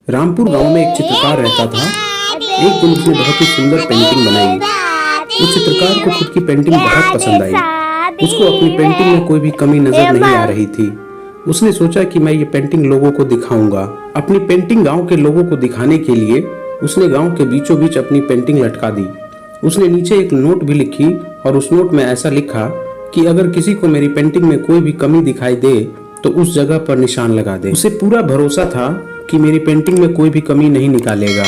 रामपुर गांव में एक चित्रकार रहता था। एक दिन उसने बहुत ही सुंदर पेंटिंग बनाई। उस चित्रकार को खुद की पेंटिंग बहुत पसंद आई। उसको अपनी पेंटिंग में कोई भी कमी नजर नहीं आ रही थी। उसने सोचा कि मैं ये पेंटिंग लोगों को दिखाऊंगा। अपनी पेंटिंग गांव के लोगों को दिखाने के लिए उसने गांव के बीचों बीच अपनी पेंटिंग लटका दी। उसने नीचे एक नोट भी लिखी और उस नोट में ऐसा लिखा कि अगर किसी को मेरी पेंटिंग में कोई भी कमी दिखाई दे तो उस जगह पर निशान लगा दे। उसे पूरा भरोसा था कि मेरी पेंटिंग में कोई भी कमी नहीं निकालेगा।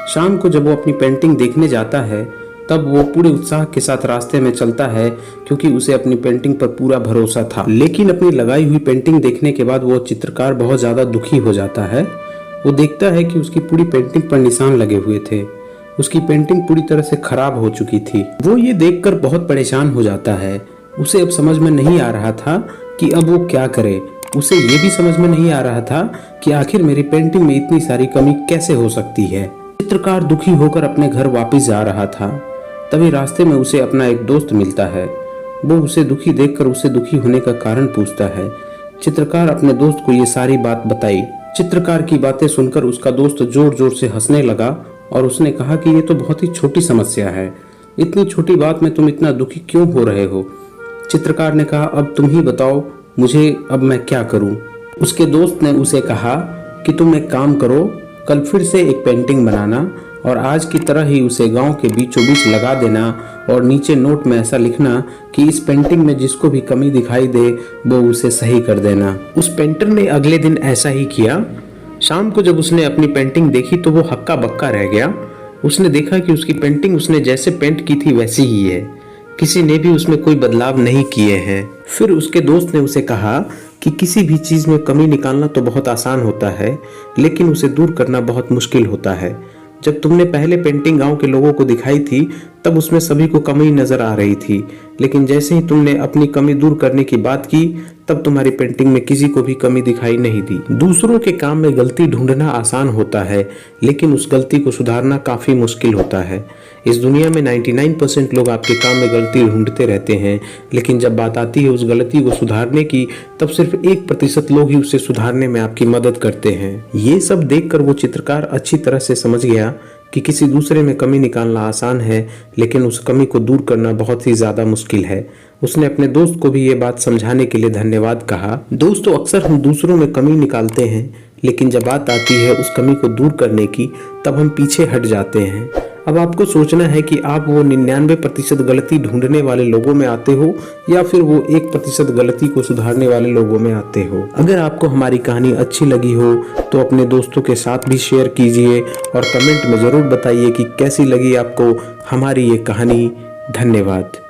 शाम को जब वो अपनी पेंटिंग देखने जाता है तब वो पूरे उत्साह के साथ रास्ते में चलता है, क्योंकि उसे अपनी पेंटिंग पर पूरा भरोसा था। लेकिन अपनी लगाई हुई पेंटिंग देखने के बाद वो चित्रकार बहुत ज्यादा दुखी हो जाता है। वो देखता है कि उसकी पूरी पेंटिंग पर निशान लगे हुए थे। उसकी पेंटिंग पूरी तरह से खराब हो चुकी थी। वो ये देखकर बहुत परेशान हो जाता है। उसे अब समझ में नहीं आ रहा था कि अब वो क्या करे। उसे ये भी समझ में नहीं आ रहा था कि आखिर मेरी पेंटिंग में इतनी सारी कमी कैसे हो सकती है। चित्रकार दुखी होकर अपने घर वापस जा रहा था। तभी रास्ते में उसे अपना एक दोस्त मिलता है। वो उसे दुखी देखकर उसे दुखी होने का कारण पूछता है। चित्रकार अपने दोस्त को ये सारी बात बताई। चित्रकार की बातें सुनकर उसका दोस्त जोर जोर से हंसने लगा और उसने कहा कि ये तो बहुत ही छोटी समस्या है। इतनी छोटी बात में तुम इतना दुखी क्यों हो रहे हो। चित्रकार ने कहा, अब तुम ही बताओ मुझे, अब मैं क्या करूं। उसके दोस्त ने उसे कहा कि तुम एक काम करो, कल फिर से एक पेंटिंग बनाना और आज की तरह ही उसे गांव के बीचों बीच लगा देना और नीचे नोट में ऐसा लिखना कि इस पेंटिंग में जिसको भी कमी दिखाई दे वो उसे सही कर देना। उस पेंटर ने अगले दिन ऐसा ही किया। शाम को जब उसने अपनी पेंटिंग देखी तो वो हक्का बक्का रह गया। उसने देखा कि उसकी पेंटिंग उसने जैसे पेंट की थी वैसी ही है। किसी ने भी उसमें कोई बदलाव नहीं किए हैं। फिर उसके दोस्त ने उसे कहा कि किसी भी चीज में कमी निकालना तो बहुत आसान होता है, लेकिन उसे दूर करना बहुत मुश्किल होता है। जब तुमने पहले पेंटिंग गांव के लोगों को दिखाई थी तब उसमें सभी को कमी नजर आ रही थी, लेकिन जैसे ही तुमने अपनी कमी दूर करने की बात की तब तुम्हारी पेंटिंग में किसी को भी कमी दिखाई नहीं दी। दूसरों के काम में गलती ढूंढना आसान होता है, लेकिन उस गलती को सुधारना काफी मुश्किल होता है। इस दुनिया में 99% लोग आपके काम में गलती ढूंढते रहते हैं, लेकिन जब बात आती है उस गलती को सुधारने की तब सिर्फ 1% लोग ही उसे सुधारने में आपकी मदद करते हैं। ये सब देखकर वो चित्रकार अच्छी तरह से समझ गया कि किसी दूसरे में कमी निकालना आसान है, लेकिन उस कमी को दूर करना बहुत ही ज्यादा मुश्किल है। उसने अपने दोस्त को भी ये बात समझाने के लिए धन्यवाद कहा। दोस्तों, अक्सर हम दूसरों में कमी निकालते हैं, लेकिन जब बात आती है उस कमी को दूर करने की तब हम पीछे हट जाते हैं। अब आपको सोचना है कि आप वो 99% गलती ढूंढने वाले लोगों में आते हो या फिर वो 1% गलती को सुधारने वाले लोगों में आते हो। अगर आपको हमारी कहानी अच्छी लगी हो तो अपने दोस्तों के साथ भी शेयर कीजिए और कमेंट में जरूर बताइए कि कैसी लगी आपको हमारी ये कहानी। धन्यवाद।